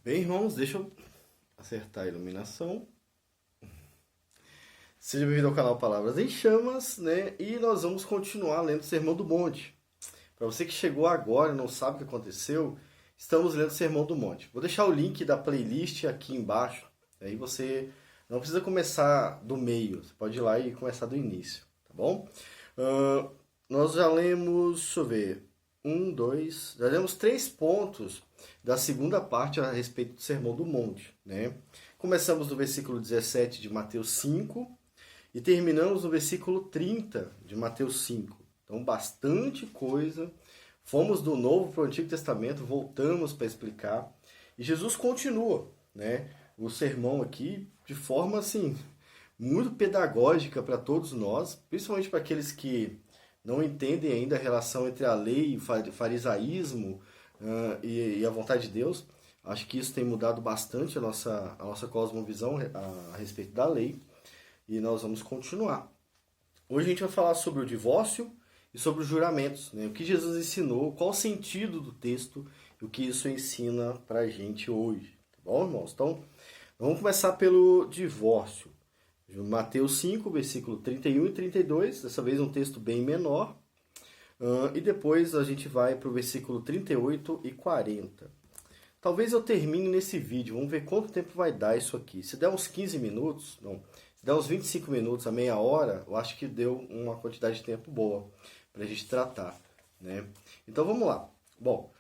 Bem, irmãos, deixa eu acertar a iluminação. Seja bem-vindo ao canal Palavras em Chamas, né? E nós vamos continuar lendo o Sermão do Monte. Para você que chegou agora e não sabe o que aconteceu, estamos lendo o Sermão do Monte. Vou deixar o link da playlist aqui embaixo. Aí você não precisa começar do meio, você pode ir lá e começar do início, tá bom? Nós já lemos, deixa eu ver, já lemos 3 pontos da segunda parte a respeito do Sermão do Monte, né? Começamos no versículo 17 de Mateus 5 e terminamos no versículo 30 de Mateus 5. Então, bastante coisa. Fomos do Novo para o Antigo Testamento, voltamos para explicar. E Jesus continua, né, o sermão aqui de forma, assim, muito pedagógica para todos nós, principalmente para aqueles que não entendem ainda a relação entre a lei e o farisaísmo e a vontade de Deus. Acho que isso tem mudado bastante a nossa cosmovisão a respeito da lei. E nós vamos continuar. Hoje a gente vai falar sobre o divórcio e sobre os juramentos, né? O que Jesus ensinou, qual o sentido do texto e o que isso ensina pra gente hoje. Tá bom, irmãos? Então, vamos começar pelo divórcio. Mateus 5, versículo 31 e 32, dessa vez um texto bem menor. E depois a gente vai para o versículo 38 e 40. Talvez eu termine nesse vídeo, vamos ver quanto tempo vai dar isso aqui. Se der uns 15 minutos, não, se der uns 25 minutos a meia hora, eu acho que deu uma quantidade de tempo boa para a gente tratar, né? Então vamos lá. Bom,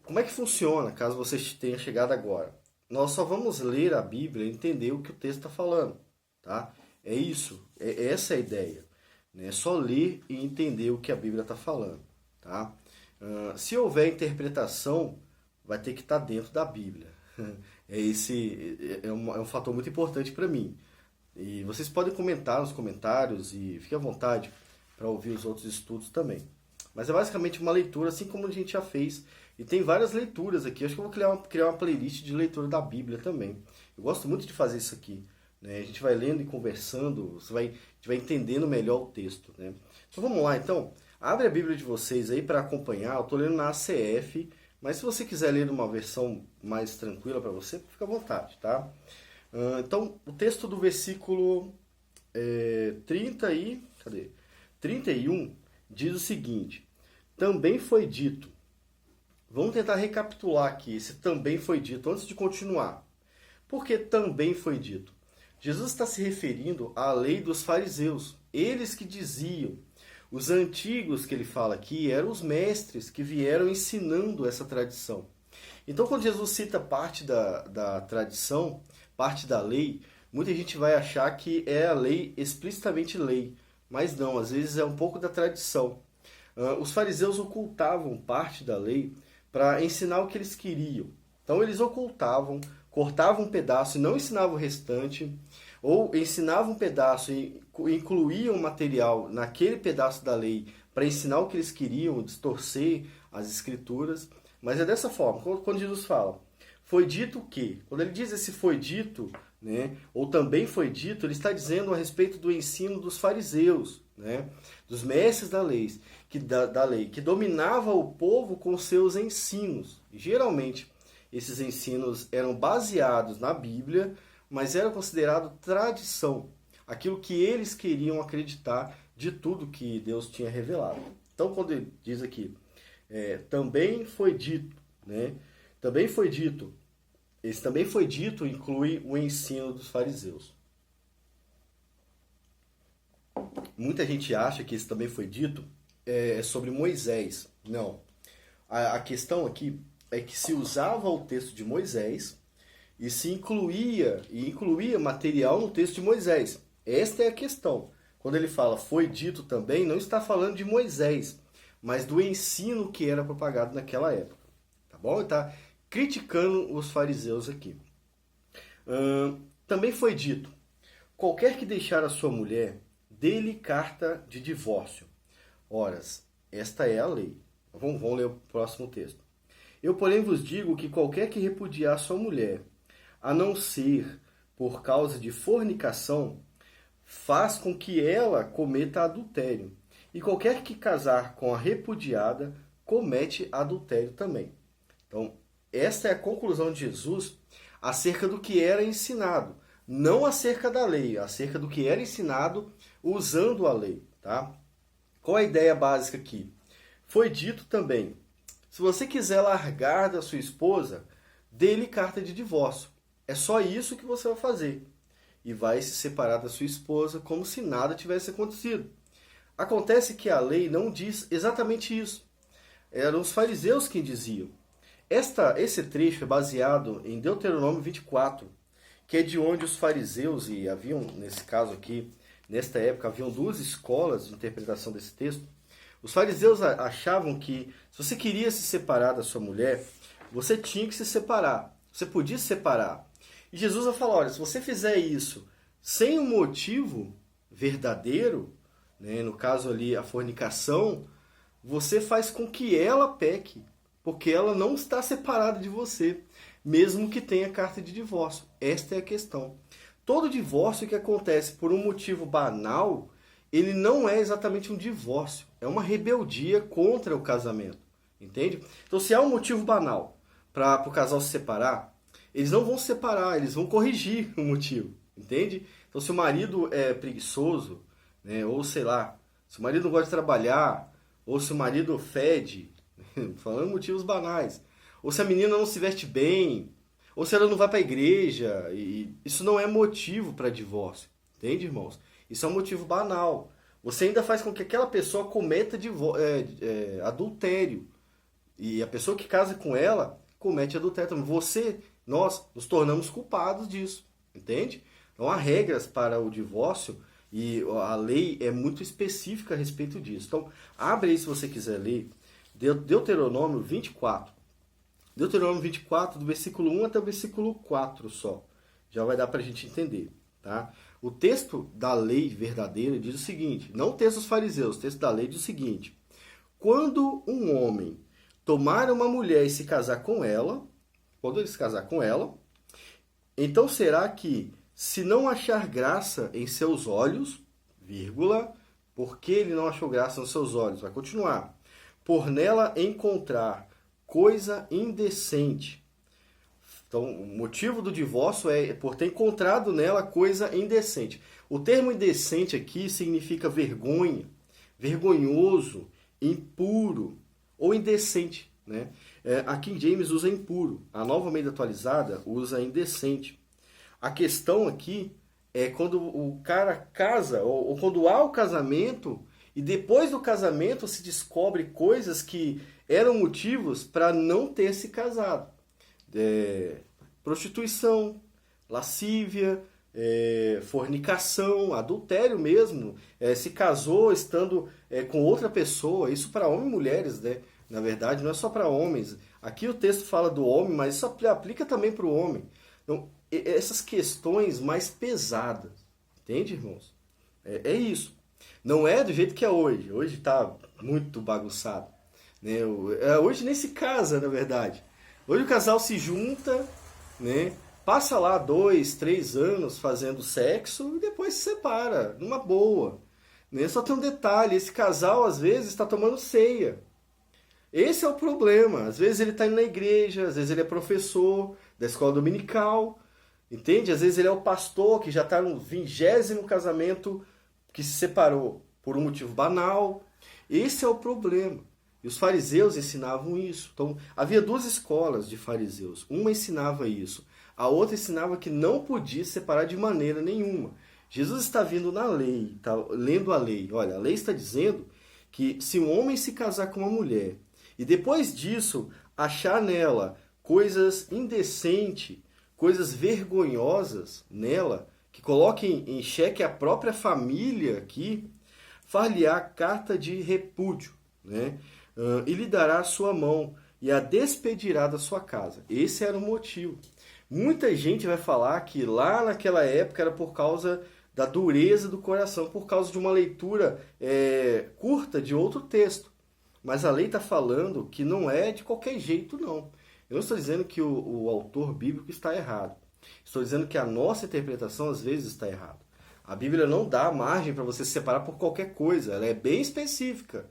como é que funciona, caso você tenha chegado agora? Nós só vamos ler a Bíblia e entender o que o texto está falando, tá? É isso, essa é a ideia, né? É só ler e entender o que a Bíblia está falando, tá? Se houver interpretação, vai ter que estar dentro da Bíblia. É um fator muito importante para mim. E vocês podem comentar nos comentários e fique à vontade para ouvir os outros estudos também. Mas é basicamente uma leitura, assim como a gente já fez. E tem várias leituras aqui. Acho que eu vou criar uma playlist de leitura da Bíblia também. Eu gosto muito de fazer isso aqui, né? A gente vai lendo e conversando, a gente vai entendendo melhor o texto, né? Então vamos lá, então. Abre a Bíblia de vocês aí para acompanhar. Eu estou lendo na ACF, mas se você quiser ler uma versão mais tranquila para você, fica à vontade, tá? Então, o texto do versículo 31 diz o seguinte: também foi dito. Vamos tentar recapitular aqui esse também foi dito antes de continuar. Por que também foi dito? Jesus está se referindo à lei dos fariseus. Eles que diziam. Os antigos que ele fala aqui eram os mestres que vieram ensinando essa tradição. Então, quando Jesus cita parte da tradição, parte da lei, muita gente vai achar que é a lei, explicitamente lei. Mas não, às vezes é um pouco da tradição. Os fariseus ocultavam parte da lei para ensinar o que eles queriam. Então, eles ocultavam, cortavam um pedaço e não ensinavam o restante, ou ensinavam um pedaço e incluíam material naquele pedaço da lei para ensinar o que eles queriam, distorcer as escrituras. Mas é dessa forma, quando Jesus fala, foi dito o quê? Quando ele diz esse foi dito, né, ou também foi dito, ele está dizendo a respeito do ensino dos fariseus, né, dos mestres da lei, que dominava o povo com seus ensinos. E, geralmente, esses ensinos eram baseados na Bíblia, mas era considerado tradição, aquilo que eles queriam acreditar de tudo que Deus tinha revelado. Então, quando ele diz aqui, também foi dito, né? Também foi dito. Esse também foi dito inclui o ensino dos fariseus. Muita gente acha que esse também foi dito é sobre Moisés. Não. A questão aqui é que se usava o texto de Moisés e se incluía material no texto de Moisés. Esta é a questão. Quando ele fala foi dito também, não está falando de Moisés, mas do ensino que era propagado naquela época. Tá bom? Ele está criticando os fariseus aqui. Também foi dito, qualquer que deixar a sua mulher, dê-lhe carta de divórcio. Horas, esta é a lei. Vamos ler o próximo texto. Eu, porém, vos digo que qualquer que repudiar sua mulher, a não ser por causa de fornicação, faz com que ela cometa adultério. E qualquer que casar com a repudiada, comete adultério também. Então, esta é a conclusão de Jesus acerca do que era ensinado. Não acerca da lei, acerca do que era ensinado usando a lei. Tá? Qual a ideia básica aqui? Foi dito também, se você quiser largar da sua esposa, dê-lhe carta de divórcio. É só isso que você vai fazer. E vai se separar da sua esposa como se nada tivesse acontecido. Acontece que a lei não diz exatamente isso. Eram os fariseus quem diziam. Esse trecho é baseado em Deuteronômio 24, que é de onde os fariseus, e haviam, nesse caso aqui, nesta época, haviam duas escolas de interpretação desse texto. Os fariseus achavam que se você queria se separar da sua mulher, você tinha que se separar. Você podia se separar. E Jesus vai falar, olha, se você fizer isso sem um motivo verdadeiro, né, no caso ali a fornicação, você faz com que ela peque, porque ela não está separada de você, mesmo que tenha carta de divórcio. Esta é a questão. Todo divórcio que acontece por um motivo banal, ele não é exatamente um divórcio, é uma rebeldia contra o casamento, entende? Então, se há um motivo banal para o casal se separar, eles não vão se separar, eles vão corrigir o motivo, entende? Então, se o marido é preguiçoso, né, ou sei lá, se o marido não gosta de trabalhar, ou se o marido fede, falando motivos banais, ou se a menina não se veste bem, ou se ela não vai para a igreja, e isso não é motivo para divórcio, entende, irmãos? Isso é um motivo banal. Você ainda faz com que aquela pessoa cometa adultério. E a pessoa que casa com ela comete adultério também. Nós nos tornamos culpados disso, entende? Então há regras para o divórcio e a lei é muito específica a respeito disso. Então, abre aí se você quiser ler Deuteronômio 24. Deuteronômio 24, do versículo 1 até o versículo 4 só. Já vai dar para a gente entender, tá? O texto da lei verdadeira diz o seguinte, não o texto dos fariseus, o texto da lei diz o seguinte: quando um homem tomar uma mulher e se casar com ela, quando ele se casar com ela, então será que, se não achar graça em seus olhos, vírgula, porque ele não achou graça nos seus olhos, vai continuar, por nela encontrar coisa indecente. Então, o motivo do divórcio é por ter encontrado nela coisa indecente. O termo indecente aqui significa vergonha, vergonhoso, impuro ou indecente, né? A King James usa impuro, a Nova Almeida Atualizada usa indecente. A questão aqui é quando o cara casa, ou quando há o casamento, e depois do casamento se descobre coisas que eram motivos para não ter se casado. Prostituição, lascívia, fornicação, adultério mesmo, se casou estando com outra pessoa, isso para homens e mulheres, né? Na verdade, não é só para homens. Aqui o texto fala do homem, mas isso aplica também para o homem. Então, essas questões mais pesadas, entende, irmãos? É isso. Não é do jeito que é hoje. Hoje está muito bagunçado, né? Hoje nem se casa, na verdade. Hoje o casal se junta, né? Passa lá 2, 3 anos fazendo sexo e depois se separa, numa boa, né? Só tem um detalhe, esse casal às vezes está tomando ceia. Esse é o problema. Às vezes ele está indo na igreja, às vezes ele é professor da escola dominical, entende? Às vezes ele é o pastor que já está no 20º casamento que se separou por um motivo banal. Esse é o problema. E os fariseus ensinavam isso. Então, havia duas escolas de fariseus. Uma ensinava isso. A outra ensinava que não podia se separar de maneira nenhuma. Jesus está vindo na lei, está lendo a lei. Olha, a lei está dizendo que se um homem se casar com uma mulher e depois disso achar nela coisas indecentes, coisas vergonhosas nela, que coloquem em xeque a própria família aqui, far-lhe-á carta de repúdio, né? E lhe dará a sua mão e a despedirá da sua casa. Esse era o motivo. Muita gente vai falar que lá naquela época era por causa da dureza do coração, por causa de uma leitura curta de outro texto. Mas a lei está falando que não é de qualquer jeito, não. Eu não estou dizendo que o autor bíblico está errado. Estou dizendo que a nossa interpretação às vezes está errada. A Bíblia não dá margem para você se separar por qualquer coisa. Ela é bem específica.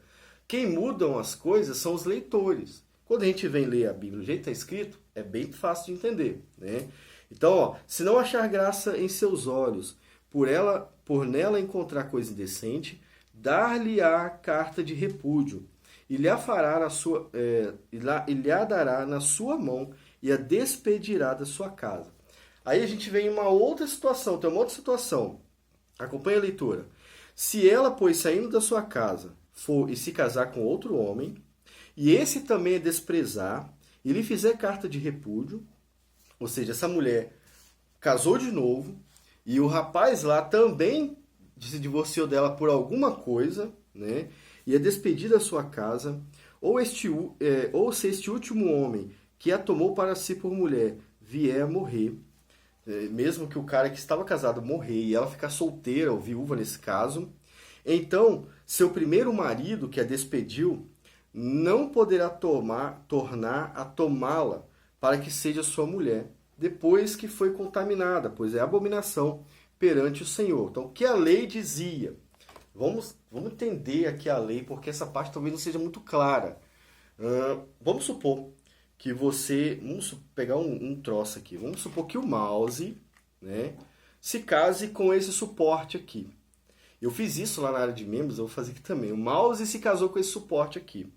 Quem mudam as coisas são os leitores. Quando a gente vem ler a Bíblia do jeito que está escrito, É bem fácil de entender, né? Então, ó, se não achar graça em seus olhos, por nela encontrar coisa indecente, dar-lhe-á carta de repúdio, e lhe a fará na sua, e lhe a dará na sua mão, e a despedirá da sua casa. Aí a gente vem em uma outra situação, tem uma outra situação. Acompanhe a leitura. Se ela, pois, saindo da sua casa, for e se casar com outro homem, e esse também a desprezar, e lhe fizer carta de repúdio, ou seja, essa mulher casou de novo, e o rapaz lá também se divorciou dela por alguma coisa, né? E a despedir da sua casa, ou se este último homem que a tomou para si por mulher vier a morrer, mesmo que o cara que estava casado morrer e ela ficar solteira ou viúva nesse caso, então seu primeiro marido que a despediu não poderá tornar a tomá-la para que seja sua mulher, depois que foi contaminada, pois é abominação perante o Senhor. Então, o que a lei dizia? Vamos entender aqui a lei, porque essa parte talvez não seja muito clara. Vamos supor que você... Vamos pegar um troço aqui. Vamos supor que o mouse, né, se case com esse suporte aqui. Eu fiz isso lá na área de membros, eu vou fazer aqui também. O mouse se casou com esse suporte aqui.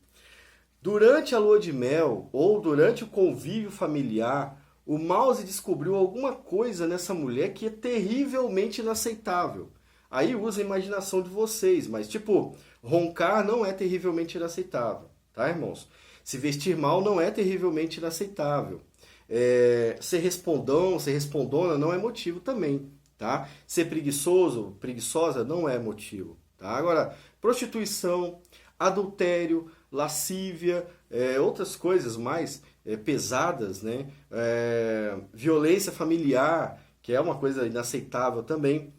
Durante a lua de mel ou durante o convívio familiar, o mouse descobriu alguma coisa nessa mulher que é terrivelmente inaceitável. Aí usa a imaginação de vocês, mas tipo, roncar não é terrivelmente inaceitável, tá, irmãos? Se vestir mal não é terrivelmente inaceitável. Ser respondão, ser respondona não é motivo também, tá? Ser preguiçoso, preguiçosa não é motivo, tá? Agora, prostituição, adultério, lascívia, outras coisas mais pesadas, né? Violência familiar, que é uma coisa inaceitável também.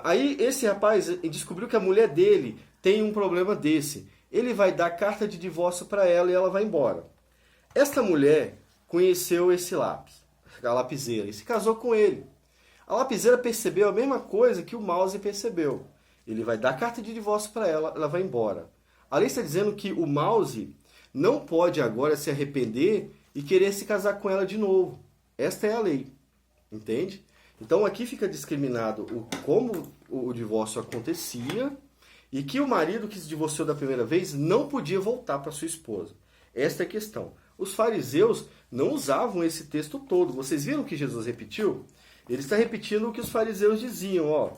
Aí esse rapaz descobriu que a mulher dele tem um problema desse. Ele vai dar carta de divórcio para ela e ela vai embora. Esta mulher conheceu esse lápis, a lapiseira, e se casou com ele. A lapiseira percebeu a mesma coisa que o mouse percebeu. Ele vai dar carta de divórcio para ela, ela vai embora. A lei está dizendo que o mouse não pode agora se arrepender e querer se casar com ela de novo. Esta é a lei, entende? Então aqui fica discriminado como o divórcio acontecia e que o marido que se divorciou da primeira vez não podia voltar para sua esposa. Esta é a questão. Os fariseus não usavam esse texto todo. Vocês viram que Jesus repetiu? Ele está repetindo o que os fariseus diziam.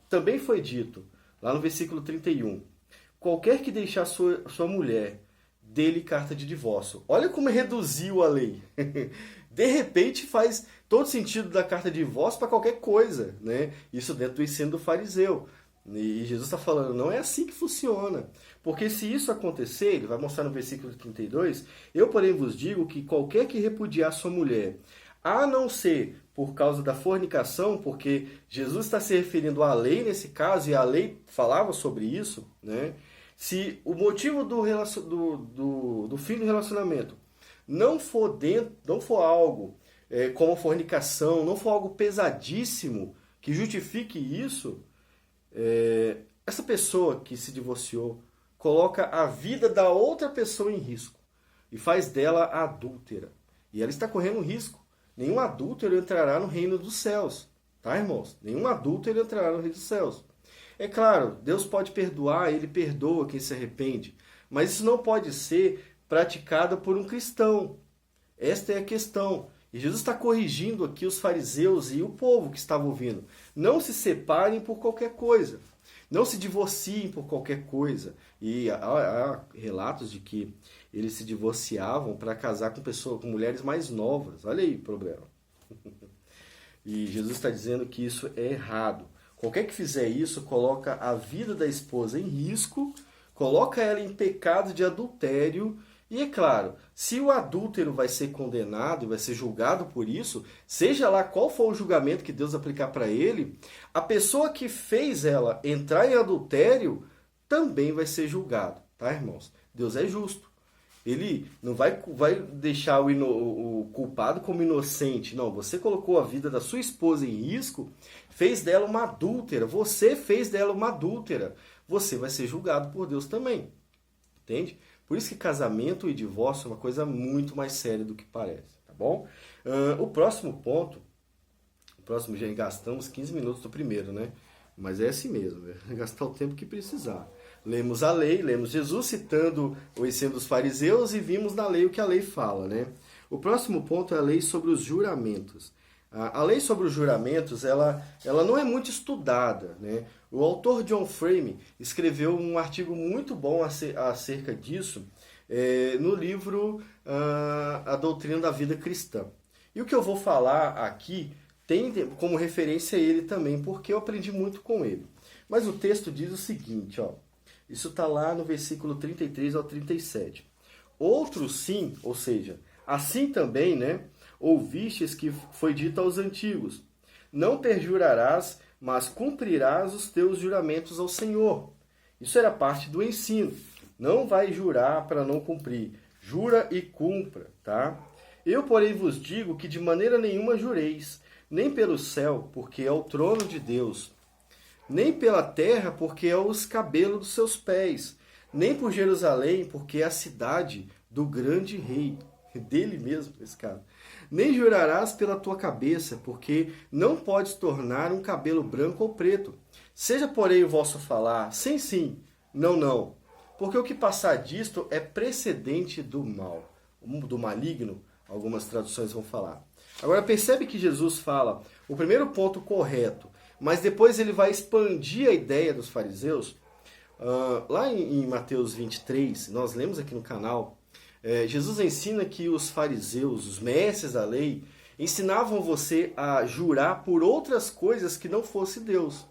Também foi dito, lá no versículo 31, qualquer que deixar sua mulher, dê-lhe carta de divórcio. Olha como reduziu a lei. De repente faz todo sentido da carta de divórcio para qualquer coisa, né? Isso dentro do ensino do fariseu. E Jesus está falando, não é assim que funciona. Porque se isso acontecer, ele vai mostrar no versículo 32, eu, porém, vos digo que qualquer que repudiar sua mulher, a não ser por causa da fornicação, porque Jesus está se referindo à lei nesse caso, e a lei falava sobre isso, né? Se o motivo do fim do relacionamento não for algo como fornicação, não for algo pesadíssimo que justifique isso, essa pessoa que se divorciou coloca a vida da outra pessoa em risco e faz dela adúltera. E ela está correndo risco. Nenhum adúltero entrará no reino dos céus. Tá, irmãos? Nenhum adúltero entrará no reino dos céus. É claro, Deus pode perdoar, Ele perdoa quem se arrepende. Mas isso não pode ser praticado por um cristão. Esta é a questão. E Jesus está corrigindo aqui os fariseus e o povo que estava ouvindo. Não se separem por qualquer coisa. Não se divorciem por qualquer coisa. E há relatos de que eles se divorciavam para casar com mulheres mais novas. Olha aí o problema. E Jesus está dizendo que isso é errado. Qualquer que fizer isso coloca a vida da esposa em risco, coloca ela em pecado de adultério. E é claro, se o adúltero vai ser condenado e vai ser julgado por isso, seja lá qual for o julgamento que Deus aplicar para ele, a pessoa que fez ela entrar em adultério também vai ser julgado, tá, irmãos? Deus é justo. Ele não vai deixar o culpado como inocente. Não, você colocou a vida da sua esposa em risco, fez dela uma adúltera. Você fez dela uma adúltera. Você vai ser julgado por Deus também. Entende? Por isso que casamento e divórcio é uma coisa muito mais séria do que parece, tá bom? O próximo ponto, já gastamos 15 minutos do primeiro, né? Mas é assim mesmo, é gastar o tempo que precisar. Lemos a lei, lemos Jesus citando o ensino dos fariseus e vimos na lei o que a lei fala, né? O próximo ponto é a lei sobre os juramentos. A lei sobre os juramentos, ela não é muito estudada, né? O autor John Frame escreveu um artigo muito bom acerca disso no livro A Doutrina da Vida Cristã. E o que eu vou falar aqui tem como referência ele também, porque eu aprendi muito com ele. Mas o texto diz o seguinte, ó, isso está lá no versículo 33 ao 37. Outros sim, ou seja, assim também, né, ouvistes que foi dito aos antigos, não perjurarás, mas cumprirás os teus juramentos ao Senhor. Isso era parte do ensino. Não vai jurar para não cumprir. Jura e cumpra, tá? Eu, porém, vos digo que de maneira nenhuma jureis, nem pelo céu, porque é o trono de Deus, nem pela terra, porque é os cabelos dos seus pés, nem por Jerusalém, porque é a cidade do grande rei, dele mesmo, esse cara. Nem jurarás pela tua cabeça, porque não podes tornar um cabelo branco ou preto. Seja, porém, o vosso falar, sim, sim, não, não. Porque o que passar disto é precedente do mal, do maligno, algumas traduções vão falar. Agora percebe que Jesus fala o primeiro ponto correto, mas depois ele vai expandir a ideia dos fariseus. Lá em Mateus 23, nós lemos aqui no canal, Jesus ensina que os fariseus, os mestres da lei, ensinavam você a jurar por outras coisas que não fosse Deus.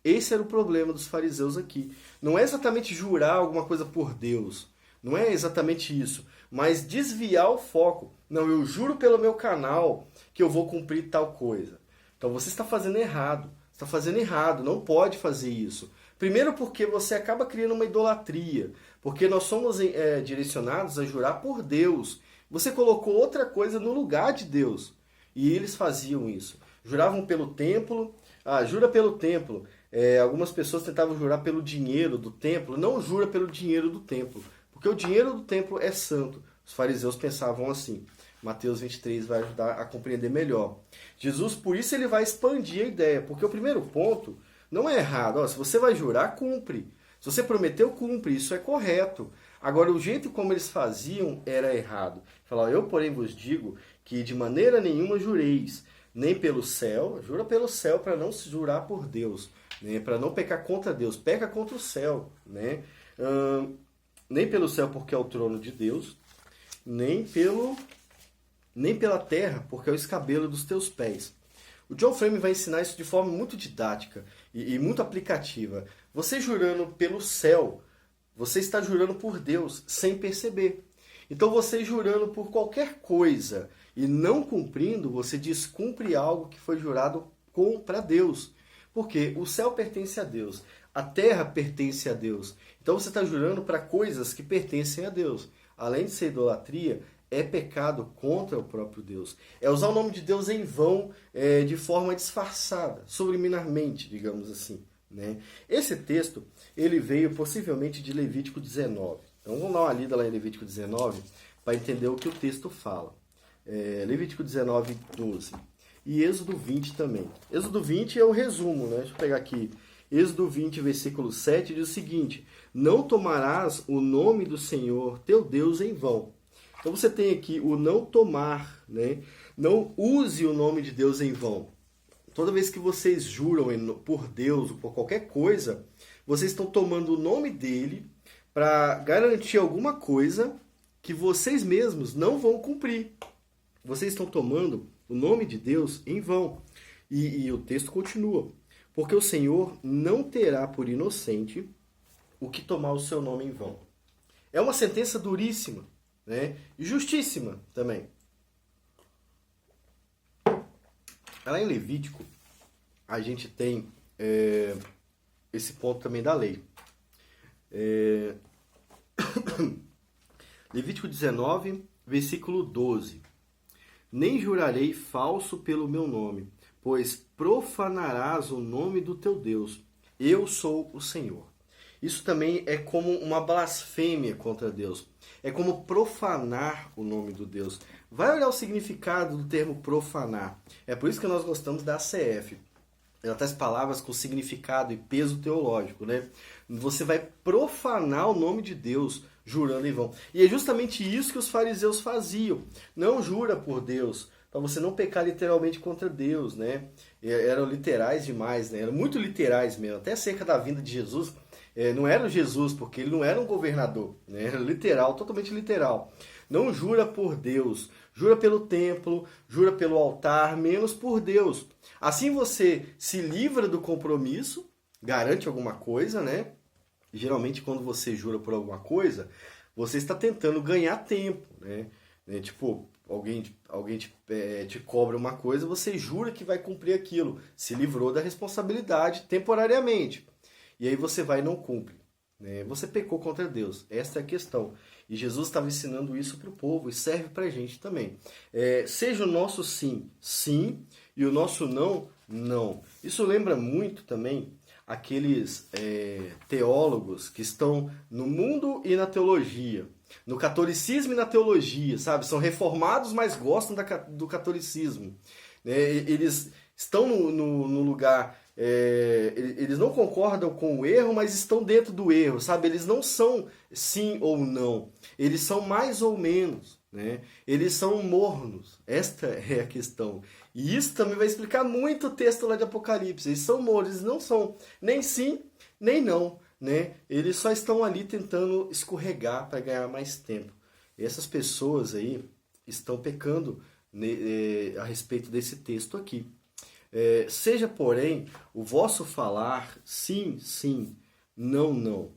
Esse era o problema dos fariseus aqui. Não é exatamente jurar alguma coisa por Deus, não é exatamente isso, mas desviar o foco. Não, eu juro pelo meu canal que eu vou cumprir tal coisa. Então você está fazendo errado. Está fazendo errado, não pode fazer isso. Primeiro porque você acaba criando uma idolatria, porque nós somos direcionados a jurar por Deus. Você colocou outra coisa no lugar de Deus. E eles faziam isso. Juravam pelo templo, jura pelo templo. Algumas pessoas tentavam jurar pelo dinheiro do templo. Não jura pelo dinheiro do templo, porque o dinheiro do templo é santo. Os fariseus pensavam assim. Mateus 23 vai ajudar a compreender melhor. Jesus, por isso, ele vai expandir a ideia, porque o primeiro ponto não é errado. Se você vai jurar, cumpre. Se você prometeu, cumpre. Isso é correto. Agora, o jeito como eles faziam era errado. Falar, eu, porém, vos digo que de maneira nenhuma jureis, nem pelo céu, jura pelo céu para não se jurar por Deus, né? Para não pecar contra Deus, peca contra o céu, né? Nem pelo céu, porque é o trono de Deus, nem pela terra, porque é o escabelo dos teus pés. O John Frame vai ensinar isso de forma muito didática e muito aplicativa. Você jurando pelo céu, você está jurando por Deus, sem perceber. Então você jurando por qualquer coisa e não cumprindo, você descumpre algo que foi jurado para Deus. Porque o céu pertence a Deus, a terra pertence a Deus. Então você está jurando para coisas que pertencem a Deus. Além de ser idolatria, é pecado contra o próprio Deus. É usar o nome de Deus em vão, de forma disfarçada, subliminarmente, digamos assim, né? Esse texto, ele veio possivelmente de Levítico 19. Então vamos dar uma lida lá em Levítico 19 para entender o que o texto fala. Levítico 19, 12. E Êxodo 20 também. Êxodo 20 é o resumo, né? Deixa eu pegar aqui. Êxodo 20, versículo 7, diz o seguinte: não tomarás o nome do Senhor teu Deus em vão. Então você tem aqui o não tomar, né? Não use o nome de Deus em vão. Toda vez que vocês juram por Deus ou por qualquer coisa, vocês estão tomando o nome dele para garantir alguma coisa que vocês mesmos não vão cumprir. Vocês estão tomando o nome de Deus em vão. E o texto continua. Porque o Senhor não terá por inocente o que tomar o seu nome em vão. É uma sentença duríssima, né? E justíssima também. Lá em Levítico, a gente tem esse ponto também da lei. Levítico 19, versículo 12. Nem jurarei falso pelo meu nome, pois profanarás o nome do teu Deus. Eu sou o Senhor. Isso também é como uma blasfêmia contra Deus. É como profanar o nome do Deus. Vai olhar o significado do termo profanar. É por isso que nós gostamos da ACF. Ela traz palavras com significado e peso teológico, né? Você vai profanar o nome de Deus jurando em vão. E é justamente isso que os fariseus faziam. Não jura por Deus, para você não pecar literalmente contra Deus, né? Eram literais demais, né? Eram muito literais mesmo. Até acerca da vinda de Jesus, não era o Jesus, porque ele não era um governador, né? Era literal, totalmente literal. Não jura por Deus, jura pelo templo, jura pelo altar, menos por Deus. Assim você se livra do compromisso, garante alguma coisa, né? Geralmente quando você jura por alguma coisa, você está tentando ganhar tempo, né? Tipo, alguém te cobra uma coisa, você jura que vai cumprir aquilo. Se livrou da responsabilidade temporariamente. E aí você vai e não cumpre. Né? Você pecou contra Deus. Essa é a questão. E Jesus estava ensinando isso para o povo e serve para a gente também. Seja o nosso sim, sim, e o nosso não, não. Isso lembra muito também aqueles teólogos que estão no mundo e na teologia. No catolicismo e na teologia, sabe? São reformados, mas gostam do catolicismo. Eles estão no lugar... eles não concordam com o erro, mas estão dentro do erro, sabe? Eles não são sim ou não. Eles são mais ou menos, né? Eles são mornos. Esta é a questão. E isso também vai explicar muito o texto lá de Apocalipse. Eles são mornos, eles não são nem sim, nem não, né? Eles só estão ali tentando escorregar para ganhar mais tempo. E essas pessoas aí estão pecando a respeito desse texto aqui. Seja, porém, o vosso falar sim, sim, não, não.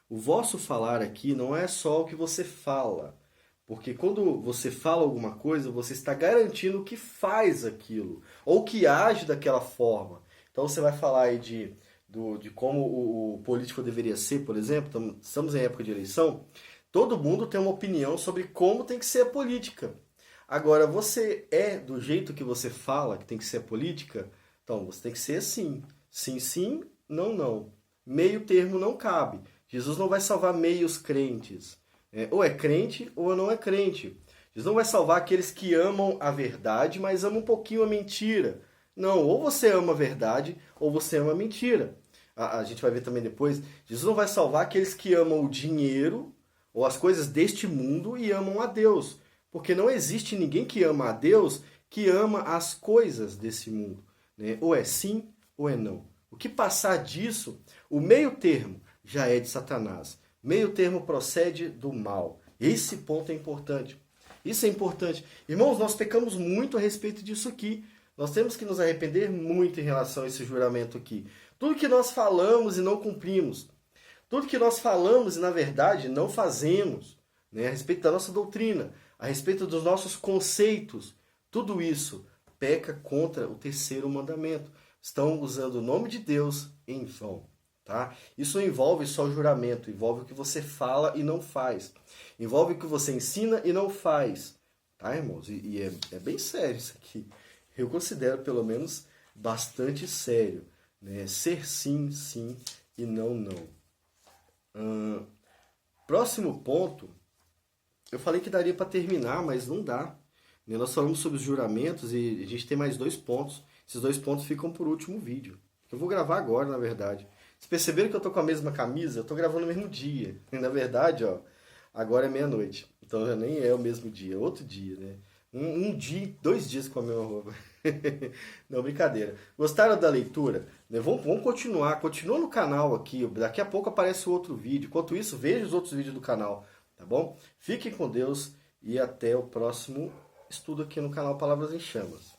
O vosso falar aqui não é só o que você fala, porque quando você fala alguma coisa, você está garantindo que faz aquilo, ou que age daquela forma. Então você vai falar aí de como o político deveria ser, por exemplo, estamos em época de eleição, todo mundo tem uma opinião sobre como tem que ser a política. Agora, você do jeito que você fala que tem que ser a política? Então, você tem que ser sim. Sim, sim, não, não. Meio termo não cabe. Jesus não vai salvar meios crentes. Ou é crente ou não é crente. Jesus não vai salvar aqueles que amam a verdade, mas amam um pouquinho a mentira. Não, ou você ama a verdade ou você ama a mentira. A gente vai ver também depois. Jesus não vai salvar aqueles que amam o dinheiro ou as coisas deste mundo e amam a Deus. Porque não existe ninguém que ama a Deus que ama as coisas desse mundo. Né? Ou é sim ou é não. O que passar disso, o meio termo já é de Satanás. Meio termo procede do mal. Esse ponto é importante. Isso é importante. Irmãos, nós pecamos muito a respeito disso aqui. Nós temos que nos arrepender muito em relação a esse juramento aqui. Tudo que nós falamos e não cumprimos. Tudo que nós falamos e, na verdade, não fazemos. Né? A respeito da nossa doutrina. A respeito dos nossos conceitos, tudo isso peca contra o terceiro mandamento. Estão usando o nome de Deus em vão. Tá? Isso não envolve só juramento, envolve o que você fala e não faz. Envolve o que você ensina e não faz. Tá, irmãos? E é bem sério isso aqui. Eu considero, pelo menos, bastante sério. Né? Ser sim, sim e não, não. Próximo ponto. Eu falei que daria para terminar, mas não dá. Nós falamos sobre os juramentos e a gente tem mais 2 pontos. Esses 2 pontos ficam por último vídeo. Eu vou gravar agora, na verdade. Vocês perceberam que eu tô com a mesma camisa? Eu tô gravando no mesmo dia. E, na verdade, ó, agora é meia-noite. Então já nem é o mesmo dia, é outro dia, né? Um dia, 2 dias com a mesma roupa. Não, brincadeira. Gostaram da leitura? Vamos continuar. Continua no canal aqui. Daqui a pouco aparece outro vídeo. Enquanto isso, veja os outros vídeos do canal. Tá bom? Fiquem com Deus e até o próximo estudo aqui no canal Palavras em Chamas.